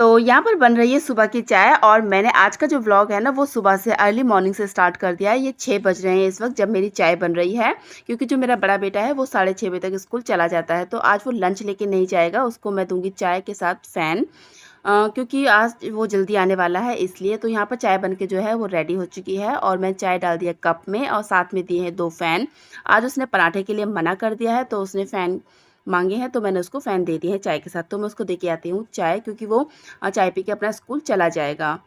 तो यहाँ पर बन रही है सुबह की चाय और मैंने आज का जो व्लॉग है ना वो सुबह से अर्ली मॉर्निंग से स्टार्ट कर दिया है। ये 6 बज रहे हैं इस वक्त जब मेरी चाय बन रही है, क्योंकि जो मेरा बड़ा बेटा है वो 6:30 बजे तक स्कूल चला जाता है। तो आज वो लंच लेके नहीं जाएगा, उसको मैं दूंगी चाय के साथ फ़ैन, क्योंकि आज वो जल्दी आने वाला है इसलिए। तो यहाँ पर चाय बन के जो है वो रेडी हो चुकी है और मैं चाय डाल दिया कप में और साथ में दिए हैं 2 फ़ैन। आज उसने पराठे के लिए मना कर दिया है तो उसने फ़ैन माँगे हैं, तो मैंने उसको फ़ैन दे दिए हैं चाय के साथ। तो मैं उसको दे के आती हूँ चाय, क्योंकि वो चाय पी के अपना स्कूल चला जाएगा।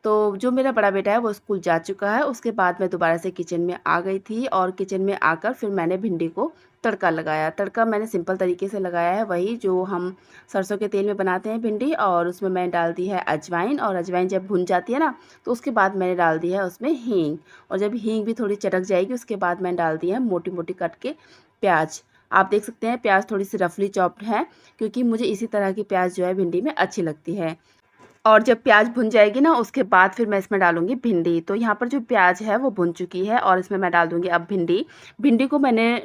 तो जो मेरा बड़ा बेटा है वो स्कूल जा चुका है। उसके बाद मैं दोबारा से किचन में आ गई थी और किचन में आकर फिर मैंने भिंडी को तड़का लगाया। तड़का मैंने सिंपल तरीके से लगाया है, वही जो हम सरसों के तेल में बनाते हैं भिंडी, और उसमें मैंने डाल दी है अजवाइन, और अजवाइन जब भुन जाती है ना तो उसके बाद मैंने डाल दी है उसमें हींग, और जब हींग भी थोड़ी चटक जाएगी उसके बाद मैंने डाल दी है मोटी मोटी कट के प्याज। आप देख सकते हैं प्याज थोड़ी सी रफली चॉप्ड है, क्योंकि मुझे इसी तरह की प्याज जो है भिंडी में अच्छी लगती है। और जब प्याज भुन जाएगी ना उसके बाद फिर मैं इसमें डालूँगी भिंडी। तो यहाँ पर जो प्याज है वो भुन चुकी है और इसमें मैं डाल दूँगी अब भिंडी। भिंडी को मैंने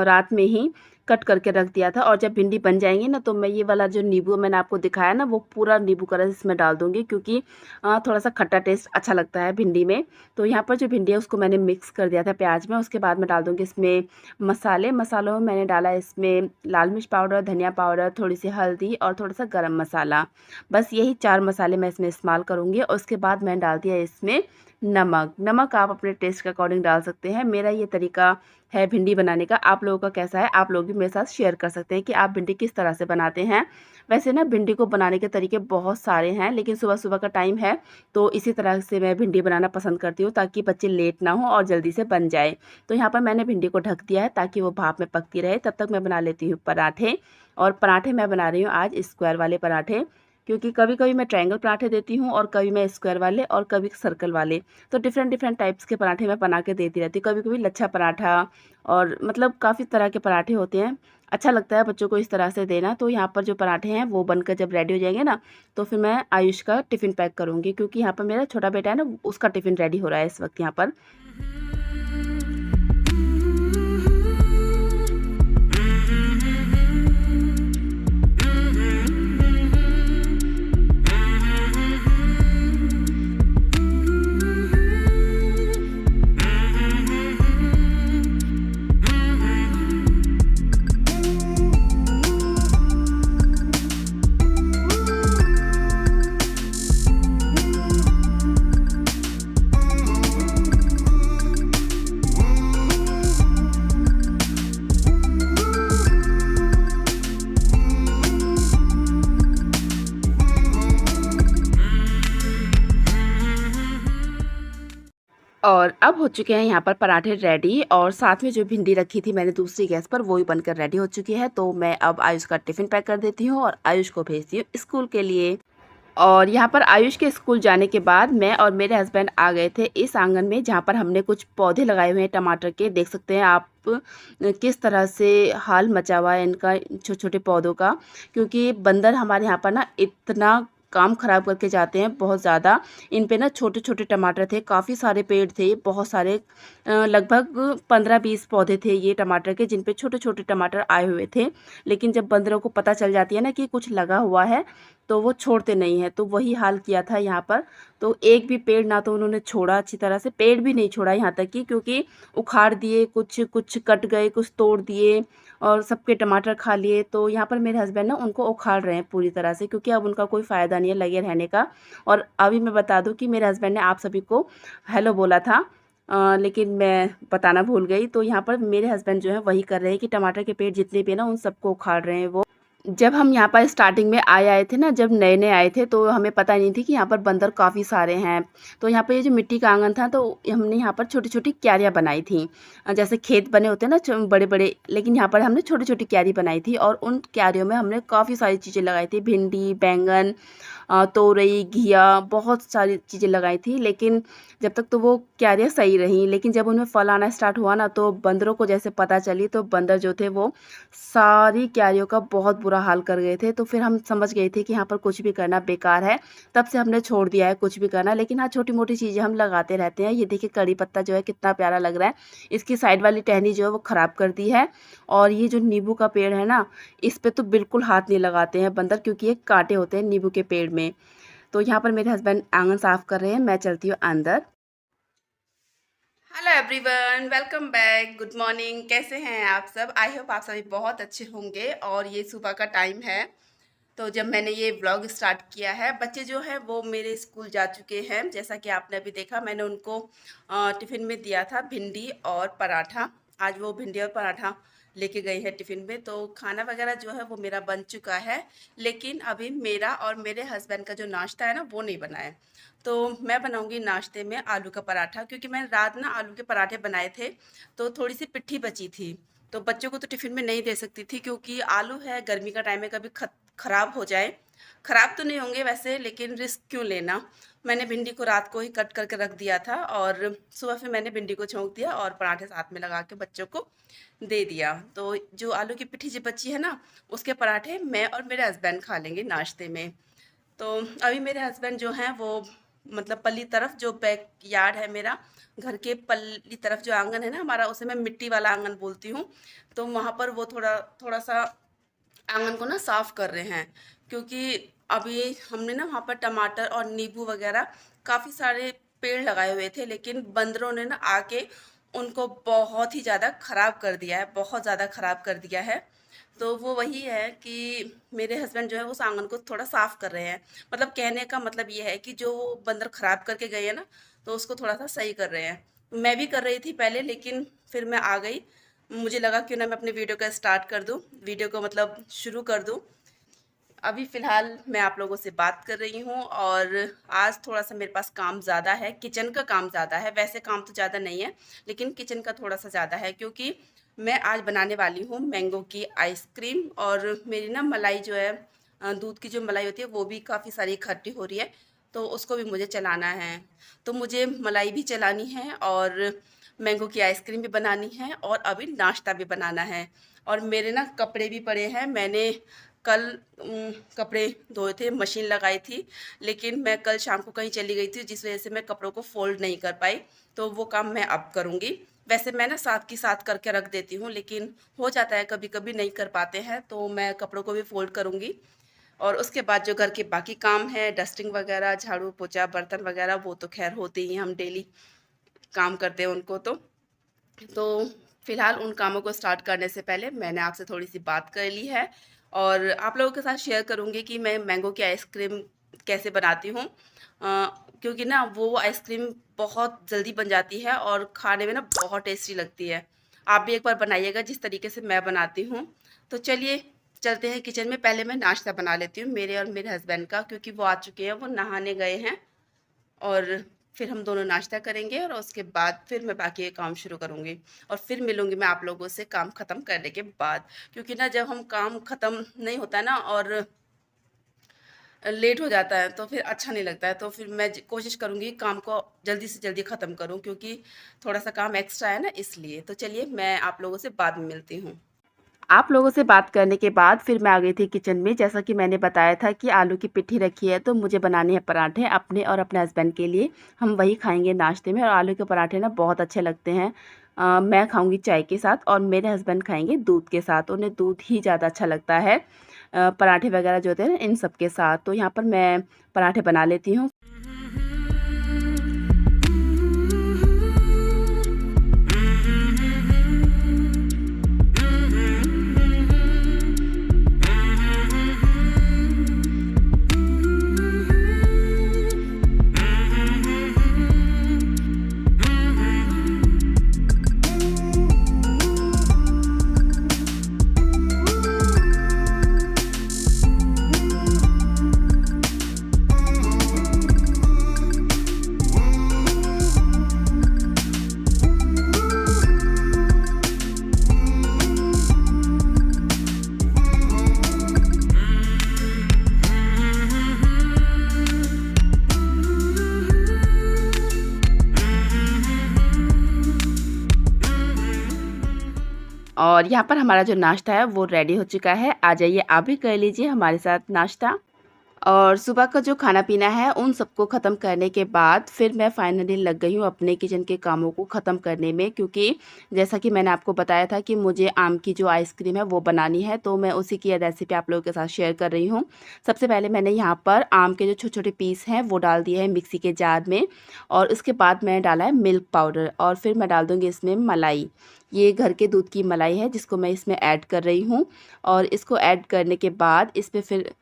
रात में ही कट करके रख दिया था, और जब भिंडी बन जाएँगी ना तो मैं ये वाला जो नींबू मैंने आपको दिखाया ना वो पूरा नींबू का रस इसमें डाल दूँगी, क्योंकि थोड़ा-सा खट्टा टेस्ट अच्छा लगता है भिंडी में। तो यहाँ पर जो भिंडी है उसको मैंने मिक्स कर दिया था प्याज में। उसके बाद मैं डाल दूँगी इसमें मसाले। मसालों में मैंने डाला इसमें लाल मिर्च पाउडर, धनिया पाउडर, थोड़ी-सी हल्दी और थोड़ा-सा गरम मसाला। बस यही 4 मसाले मैं इसमें इस्तेमाल करूँगी, और उसके बाद मैंने डाल दिया इसमें नमक। नमक आप अपने टेस्ट के अकॉर्डिंग डाल सकते हैं। मेरा ये तरीका है भिंडी बनाने का, आप लोगों का कैसा है? आप लोग भी मेरे साथ शेयर कर सकते हैं कि आप भिंडी किस तरह से बनाते हैं। वैसे ना भिंडी को बनाने के तरीके बहुत सारे हैं, लेकिन सुबह-सुबह का टाइम है तो इसी तरह से मैं भिंडी बनाना पसंद करती हूँ, ताकि बच्चे लेट ना हों और जल्दी से बन जाए। तो यहाँ पर मैंने भिंडी को ढक दिया है ताकि वो भाप में पकती रहे। तब तक मैं बना लेती हूँ पराठे, और पराठे मैं बना रही हूँ आज स्क्वायर वाले पराठे, क्योंकि कभी-कभी मैं ट्रायंगल पराठे देती हूँ और कभी मैं स्क्वायर वाले और कभी सर्कल वाले। तो डिफरेंट डिफरेंट टाइप्स के पराठे मैं बना के देती रहती हूँ। कभी-कभी लच्छा पराठा, और मतलब काफ़ी तरह के पराठे होते हैं। अच्छा लगता है बच्चों को इस तरह से देना। तो यहाँ पर जो पराठे हैं वो बनकर जब रेडी हो जाएँगे ना तो फिर मैं आयुष का टिफ़िन पैक करूँगी, क्योंकि यहाँ पर मेरा छोटा बेटा है ना उसका टिफ़िन रेडी हो रहा है इस वक़्त यहाँ पर। और अब हो चुके हैं यहाँ पर पराठे रेडी, और साथ में जो भिंडी रखी थी मैंने दूसरी गैस पर वो भी बनकर रेडी हो चुकी है। तो मैं अब आयुष का टिफ़िन पैक कर देती हूँ और आयुष को भेजती हूँ स्कूल के लिए। और यहाँ पर आयुष के स्कूल जाने के बाद मैं और मेरे हस्बैंड आ गए थे इस आंगन में, जहाँ पर हमने कुछ पौधे लगाए हुए हैं टमाटर के। देख सकते हैं आप किस तरह से हाल मचा हुआ है इनका, छोटे-छोटे पौधों का, क्योंकि बंदर हमारे यहाँ पर ना इतना काम ख़राब करके जाते हैं बहुत ज़्यादा। इन पे ना छोटे-छोटे टमाटर थे, काफ़ी सारे पेड़ थे, बहुत सारे लगभग 15-20 पौधे थे ये टमाटर के, जिन पे छोटे-छोटे टमाटर आए हुए थे। लेकिन जब बंदरों को पता चल जाती है ना कि कुछ लगा हुआ है तो वो छोड़ते नहीं हैं। तो वही हाल किया था यहाँ पर। तो एक भी पेड़ ना तो उन्होंने छोड़ा अच्छी तरह से, पेड़ भी नहीं छोड़ा यहाँ तक कि, क्योंकि उखाड़ दिए, कुछ कुछ कट गए, कुछ तोड़ दिए और सबके टमाटर खा लिए। तो यहाँ पर मेरे हस्बैंड ना उनको उखाड़ रहे हैं पूरी तरह से, क्योंकि अब उनका कोई फ़ायदा नहीं है लगे रहने का। और अभी मैं बता दूँ कि मेरे हस्बैंड ने आप सभी को हेलो बोला था, लेकिन मैं बताना भूल गई। तो यहाँ पर मेरे हस्बैंड जो है वही कर रहे हैं कि टमाटर के पेड़ जितने भी हैं ना उन सबको उखाड़ रहे हैं वो। जब हम यहाँ पर स्टार्टिंग में आए थे ना, जब नए-नए आए थे तो हमें पता नहीं थी कि यहाँ पर बंदर काफ़ी सारे हैं। तो यहाँ पे ये जो मिट्टी का आँगन था तो हमने यहाँ पर छोटी-छोटी क्यारियाँ बनाई थी। जैसे खेत बने होते हैं ना बड़े-बड़े, लेकिन यहाँ पर हमने छोटी-छोटी क्यारी बनाई थी और उन क्यारियों में हमने काफ़ी सारी चीज़ें लगाई थी। भिंडी, बैंगन, तोरई, घिया, बहुत सारी चीज़ें लगाई थी। लेकिन जब तक तो वो क्यारियाँ सही रहीं, लेकिन जब उनमें फल आना स्टार्ट हुआ ना तो बंदरों को जैसे पता चली, तो बंदर जो थे वो सारी क्यारियों का बहुत बुरा बुरा हाल कर गए थे, तो फिर हम समझ गए थे कि यहाँ पर कुछ भी करना बेकार है। तब से हमने छोड़ दिया है कुछ भी करना, लेकिन हाँ, छोटी-मोटी चीज़ें हम लगाते रहते हैं। ये देखिए कड़ी पत्ता जो है कितना प्यारा लग रहा है। इसकी साइड वाली टहनी जो है वो ख़राब कर दी है, और ये जो नींबू का पेड़ है ना, इस पे तो बिल्कुल हाथ नहीं लगाते हैं बंदर, क्योंकि ये काँटे होते हैं नींबू के पेड़ में। तो यहाँ पर मेरे हस्बैंड आँगन साफ़ कर रहे हैं, मैं चलती हूँ अंदर। Hello everyone, welcome back, good morning. कैसे हैं आप सब? आई होप आप सभी बहुत अच्छे होंगे। और ये सुबह का टाइम है, तो जब मैंने ये व्लॉग स्टार्ट किया है, बच्चे जो हैं वो मेरे स्कूल जा चुके हैं। जैसा कि आपने अभी देखा, मैंने उनको टिफ़िन में दिया था भिंडी और पराठा। आज वो भिंडी और पराठा लेके गए हैं टिफ़िन में। तो खाना वगैरह जो है वो मेरा बन चुका है, लेकिन अभी मेरा और मेरे हस्बैंड का जो नाश्ता है ना, वो नहीं बना है। तो मैं बनाऊंगी नाश्ते में आलू का पराठा, क्योंकि मैंने रात ना आलू के पराठे बनाए थे, तो थोड़ी सी पिट्ठी बची थी। तो बच्चों को तो टिफ़िन में नहीं दे सकती थी, क्योंकि आलू है, गर्मी का टाइम है, कभी ख़राब हो जाए। ख़राब तो नहीं होंगे वैसे, लेकिन रिस्क क्यों लेना। मैंने भिंडी को रात को ही कट करके रख दिया था, और सुबह फिर मैंने भिंडी को छौंक दिया और पराठे साथ में लगा के बच्चों को दे दिया। तो जो आलू की पिट्ठी जो बची है ना, उसके पराठे मैं और मेरे हस्बैंड खा लेंगे नाश्ते में। तो अभी मेरे हस्बैंड जो हैं वो मतलब पल्ली तरफ, जो बैक यार्ड है मेरा, घर के पल्ली तरफ जो आंगन है ना हमारा, उसे मैं मिट्टी वाला आंगन बोलती हूँ। तो वहाँ पर वो थोड़ा थोड़ा सा आंगन को ना साफ कर रहे हैं, क्योंकि अभी हमने ना वहाँ पर टमाटर और नींबू वगैरह काफ़ी सारे पेड़ लगाए हुए थे, लेकिन बंदरों ने ना आके उनको बहुत ही ज़्यादा ख़राब कर दिया है, बहुत ज़्यादा ख़राब कर दिया है। तो वो वही है कि मेरे हस्बैंड जो है उस आंगन को थोड़ा साफ़ कर रहे हैं। मतलब कहने का मतलब ये है कि जो बंदर ख़राब करके गए हैं ना, तो उसको थोड़ा सा सही कर रहे हैं। मैं भी कर रही थी पहले, लेकिन फिर मैं आ गई। मुझे लगा क्यों ना मैं अपने वीडियो का स्टार्ट कर दूं, वीडियो को मतलब शुरू कर दूं। अभी फ़िलहाल मैं आप लोगों से बात कर रही हूँ, और आज थोड़ा सा मेरे पास काम ज़्यादा है, किचन का काम ज़्यादा है। वैसे काम तो ज़्यादा नहीं है, लेकिन किचन का थोड़ा सा ज़्यादा है, क्योंकि मैं आज बनाने वाली हूँ मैंगो की आइसक्रीम। और मेरी ना मलाई जो है, दूध की जो मलाई होती है, वो भी काफ़ी सारी इकट्ठी हो रही है, तो उसको भी मुझे चलाना है। तो मुझे मलाई भी चलानी है, और मैंगो की आइसक्रीम भी बनानी है, और अभी नाश्ता भी बनाना है। और मेरे ना कपड़े भी पड़े हैं। मैंने कल कपड़े धोए थे, मशीन लगाई थी, लेकिन मैं कल शाम को कहीं चली गई थी, जिस वजह से मैं कपड़ों को फ़ोल्ड नहीं कर पाई। तो वो काम मैं अब करूँगी। वैसे मैं ना साथ की साथ करके रख देती हूँ, लेकिन हो जाता है कभी कभी नहीं कर पाते हैं, तो मैं कपड़ों को भी फ़ोल्ड करूँगी। और उसके बाद जो घर के बाकी काम है, डस्टिंग वगैरह, झाड़ू पोछा, बर्तन वगैरह, वो तो खैर होते ही हैं, हम डेली काम करते हैं उनको। तो फ़िलहाल उन कामों को स्टार्ट करने से पहले मैंने आपसे थोड़ी सी बात कर ली है, और आप लोगों के साथ शेयर करूँगी कि मैं मैंगो की आइसक्रीम कैसे बनाती हूँ। क्योंकि ना वो आइसक्रीम बहुत जल्दी बन जाती है, और खाने में ना बहुत टेस्टी लगती है। आप भी एक बार बनाइएगा जिस तरीके से मैं बनाती हूँ। तो चलिए चलते हैं किचन में। पहले मैं नाश्ता बना लेती हूँ मेरे और मेरे हस्बैंड का, क्योंकि वो आ चुके हैं, वो नहाने गए हैं। और फिर हम दोनों नाश्ता करेंगे, और उसके बाद फिर मैं बाकी ये काम शुरू करूँगी, और फिर मिलूँगी मैं आप लोगों से काम ख़त्म करने के बाद। क्योंकि ना जब हम काम ख़त्म नहीं होता ना, और लेट हो जाता है, तो फिर अच्छा नहीं लगता है। तो फिर मैं कोशिश करूँगी काम को जल्दी से जल्दी ख़त्म करूँ, क्योंकि थोड़ा सा काम एक्स्ट्रा है ना, इसलिए। तो चलिए मैं आप लोगों से बाद में मिलती हूँ। आप लोगों से बात करने के बाद फिर मैं आ गई थी किचन में। जैसा कि मैंने बताया था कि आलू की पिट्ठी रखी है, तो मुझे बनाने हैं पराठे अपने और अपने हस्बैंड के लिए। हम वही खाएंगे नाश्ते में, और आलू के पराठे ना बहुत अच्छे लगते हैं। मैं खाऊंगी चाय के साथ, और मेरे हस्बैंड खाएंगे दूध के साथ। उन्हें दूध ही ज़्यादा अच्छा लगता है, पराठे वगैरह जो होते हैं ना, इन सब के साथ। तो यहाँ पर मैं पराठे बना लेती हूँ। और यहाँ पर हमारा जो नाश्ता है वो रेडी हो चुका है। आ जाइए आप भी कर लीजिए हमारे साथ नाश्ता। और सुबह का जो खाना-पीना है उन सबको ख़त्म करने के बाद फिर मैं फाइनली लग गई हूँ अपने किचन के कामों को ख़त्म करने में, क्योंकि जैसा कि मैंने आपको बताया था कि मुझे आम की जो आइसक्रीम है वो बनानी है, तो मैं उसी की रेसिपी आप लोगों के साथ शेयर कर रही हूँ। सबसे पहले मैंने यहाँ पर आम के जो छोटे-छोटे पीस हैं वो डाल दिए हैं मिक्सी के जार में, और उसके बाद मैंने डाला है मिल्क पाउडर, और फिर मैं डाल दूँगी इसमें मलाई। ये घर के दूध की मलाई है जिसको मैं इसमें ऐड कर रही हूँ, और इसको ऐड करने के बाद इसमें फिर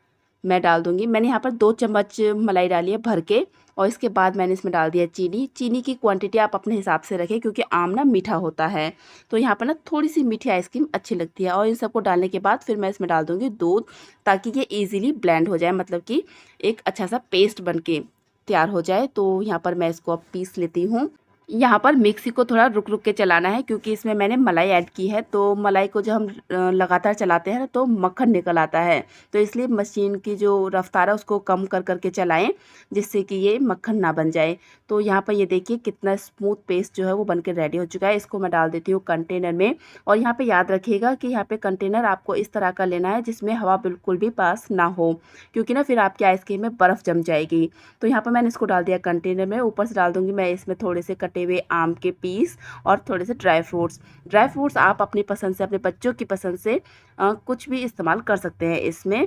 मैं डाल दूँगी। मैंने यहाँ पर 2 चम्मच मलाई डाली है भर के, और इसके बाद मैंने इसमें डाल दिया चीनी। चीनी की क्वांटिटी आप अपने हिसाब से रखें, क्योंकि आम ना मीठा होता है, तो यहाँ पर ना थोड़ी-सी मीठी आइसक्रीम अच्छी लगती है। और इन सबको डालने के बाद फिर मैं इसमें डाल दूँगी दूध, ताकि ये ईज़िली ब्लेंड हो जाए, मतलब कि एक अच्छा-सा पेस्ट बन के तैयार हो जाए। तो यहाँ पर मैं इसको अब पीस लेती हूँ। यहाँ पर मिक्सी को थोड़ा रुक-रुक के चलाना है, क्योंकि इसमें मैंने मलाई ऐड की है, तो मलाई को जब हम लगातार चलाते हैं ना तो मक्खन निकल आता है। तो इसलिए मशीन की जो रफ़्तार है उसको कम कर के चलाएँ, जिससे कि ये मक्खन ना बन जाए। तो यहाँ पर ये देखिए कितना स्मूथ पेस्ट जो है वो बन के रेडी हो चुका है। इसको मैं डाल देती हूँ कंटेनर में, और यहाँ पे याद रखिएगा कि यहाँ पे कंटेनर आपको इस तरह का लेना है जिसमें हवा बिल्कुल भी पास ना हो, क्योंकि ना फिर आपकी आइसक्रीम में बर्फ़ जम जाएगी। तो यहाँ पर मैंने इसको डाल दिया कंटेनर में। ऊपर से डाल दूँगी मैं इसमें थोड़े से कटे हुए आम के पीस और थोड़े से ड्राई फ्रूट्स। ड्राई फ्रूट्स आप अपनी पसंद से, अपने बच्चों की पसंद से कुछ भी इस्तेमाल कर सकते हैं इसमें।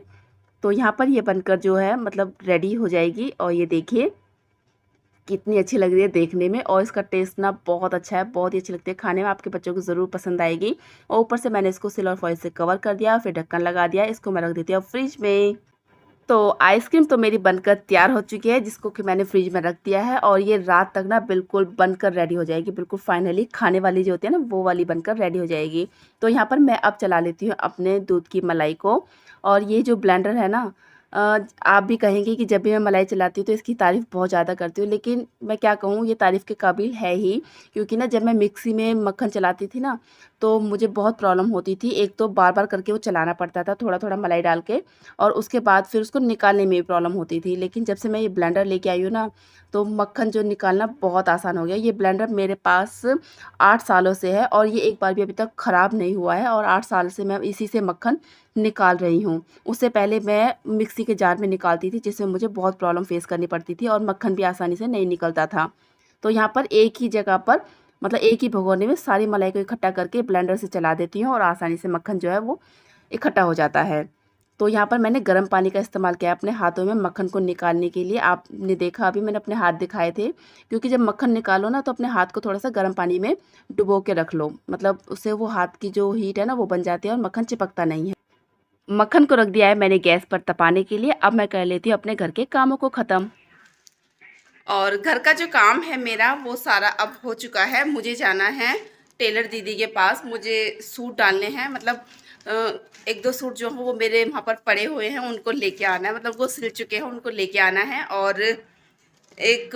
तो यहाँ पर ये बनकर जो है मतलब रेडी हो जाएगी, और ये देखिए कितनी अच्छी लग रही है देखने में, और इसका टेस्ट ना बहुत अच्छा है, बहुत ही अच्छी लगती है खाने में, आपके बच्चों को ज़रूर पसंद आएगी। और ऊपर से मैंने इसको सिल्वर फॉइल से कवर कर दिया, फिर ढक्कन लगा दिया। इसको मैं रख देती हूँ फ्रिज में। तो आइसक्रीम तो मेरी बनकर तैयार हो चुकी है, जिसको कि मैंने फ्रिज में रख दिया है, और ये रात तक ना बिल्कुल बनकर रेडी हो जाएगी, बिल्कुल फाइनली खाने वाली जो होती है ना वो वाली बनकर रेडी हो जाएगी। तो यहाँ पर मैं अब चला लेती हूँ अपने दूध की मलाई को, और ये जो ब्लेंडर है ना, आप भी कहेंगे कि जब भी मैं मलाई चलाती हूँ तो इसकी तारीफ़ बहुत ज़्यादा करती हूँ, लेकिन मैं क्या कहूँ, ये तारीफ़ के काबिल है ही। क्योंकि ना जब मैं मिक्सी में मक्खन चलाती थी ना, तो मुझे बहुत प्रॉब्लम होती थी। एक तो बार-बार करके वो चलाना पड़ता था थोड़ा-थोड़ा मलाई डाल के, और उसके बाद फिर उसको निकालने में भी प्रॉब्लम होती थी। लेकिन जब से मैं ये ब्लेंडर लेके आई हूँ ना, तो मक्खन जो निकालना बहुत आसान हो गया। ये ब्लेंडर मेरे पास 8 सालों से है, और ये एक बार भी अभी तक ख़राब नहीं हुआ है, और 8 साल से मैं इसी से मक्खन निकाल रही हूँ। उससे पहले मैं मिक्सी के जार में निकालती थी, जिससे मुझे बहुत प्रॉब्लम फ़ेस करनी पड़ती थी, और मक्खन भी आसानी से नहीं निकलता था। तो यहाँ पर एक ही जगह पर, मतलब एक ही भगोने में सारी मलाई को इकट्ठा करके ब्लेंडर से चला देती हूँ, और आसानी से मक्खन जो है वो इकट्ठा हो जाता है। तो यहाँ पर मैंने गर्म पानी का इस्तेमाल किया अपने हाथों में मक्खन को निकालने के लिए। आपने देखा अभी मैंने अपने हाथ दिखाए थे, क्योंकि जब मक्खन निकालो ना तो अपने हाथ को थोड़ा-सा गर्म पानी में डुबो के रख लो। मतलब उससे वो हाथ की जो हीट है ना वो बन जाती है, और मक्खन चिपकता नहीं है। मक्खन को रख दिया है मैंने गैस पर तपाने के लिए। अब मैं कर लेती हूँ अपने घर के कामों को ख़त्म। और घर का जो काम है मेरा वो सारा अब हो चुका है। मुझे जाना है टेलर दीदी के पास, मुझे सूट डालने हैं, मतलब 1-2 सूट जो हैं वो मेरे वहाँ पर पड़े हुए हैं, उनको लेके आना है, मतलब वो सिल चुके हैं, उनको लेके आना है। और एक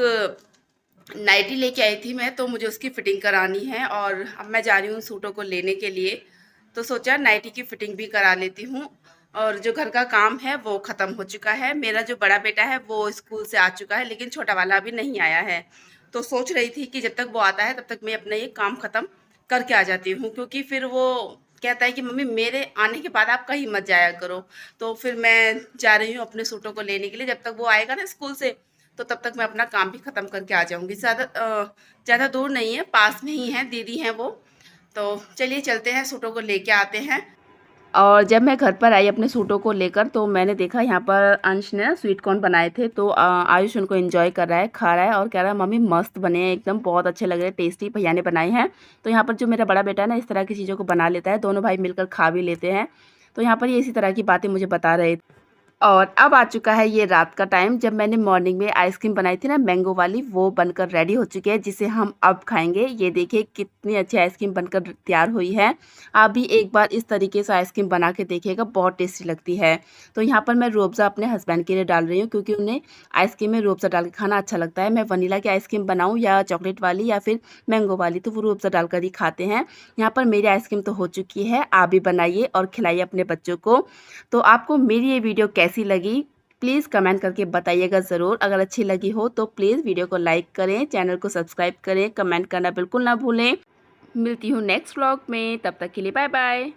नाइटी लेके आई थी मैं, तो मुझे उसकी फ़िटिंग करानी है, और अब मैं जा रही हूँ उन सूटों को लेने के लिए। तो सोचा नाइटी की फ़िटिंग भी करा लेती हूँ, और जो घर का काम है वो ख़त्म हो चुका है। मेरा जो बड़ा बेटा है वो स्कूल से आ चुका है, लेकिन छोटा वाला अभी नहीं आया है। तो सोच रही थी कि जब तक वो आता है तब तक मैं अपना ये काम ख़त्म करके आ जाती हूँ, क्योंकि फिर वो कहता है कि मम्मी मेरे आने के बाद आप कहीं मत जाया करो। तो फिर मैं जा रही हूँ अपने सूटों को लेने के लिए। जब तक वो आएगा ना स्कूल से, तो तब तक मैं अपना काम भी ख़त्म करके आ जाऊँगी। ज़्यादा दूर नहीं है, पास में ही हैं, दीदी हैं वो। तो चलिए चलते हैं, सूटों को लेके आते हैं। और जब मैं घर पर आई अपने सूटों को लेकर, तो मैंने देखा यहाँ पर अंश ने ना स्वीट कॉर्न बनाए थे, तो आयुष उनको एंजॉय कर रहा है, खा रहा है, और कह रहा है मम्मी मस्त बने हैं एकदम, बहुत अच्छे लग रहे हैं, टेस्टी भैया ने बनाए हैं। तो यहाँ पर जो मेरा बड़ा बेटा है ना इस तरह की चीज़ों को बना लेता है, दोनों भाई मिलकर खा भी लेते हैं। तो यहाँ पर ये इसी तरह की बातें मुझे बता रहे थे। और अब आ चुका है ये रात का टाइम, जब मैंने मॉर्निंग में आइसक्रीम बनाई थी ना मैंगो वाली, वो बनकर रेडी हो चुकी है, जिसे हम अब खाएंगे। ये देखिए कितनी अच्छी आइसक्रीम बनकर तैयार हुई है। आप भी एक बार इस तरीके से आइसक्रीम बना के देखिएगा, बहुत टेस्टी लगती है। तो यहाँ पर मैं रूह अफ़ज़ा अपने हस्बैंड के लिए डाल रही हूँ, क्योंकि उन्हें आइसक्रीम में रूह अफ़ज़ा डाल के खाना अच्छा लगता है। मैं वनीला की आइसक्रीम बनाऊँ या चॉकलेट वाली या फिर मैंगो वाली, तो वो रूह अफ़ज़ा डालकर ही खाते हैं। यहाँ पर मेरी आइसक्रीम तो हो चुकी है, आप भी बनाइए और खिलाइए अपने बच्चों को। तो आपको मेरी ये वीडियो कैसी लगी प्लीज़ कमेंट करके बताइएगा ज़रूर। अगर अच्छी लगी हो तो प्लीज़ वीडियो को लाइक करें, चैनल को सब्सक्राइब करें, कमेंट करना बिल्कुल ना भूलें। मिलती हूँ नेक्स्ट व्लॉग में, तब तक के लिए बाय बाय।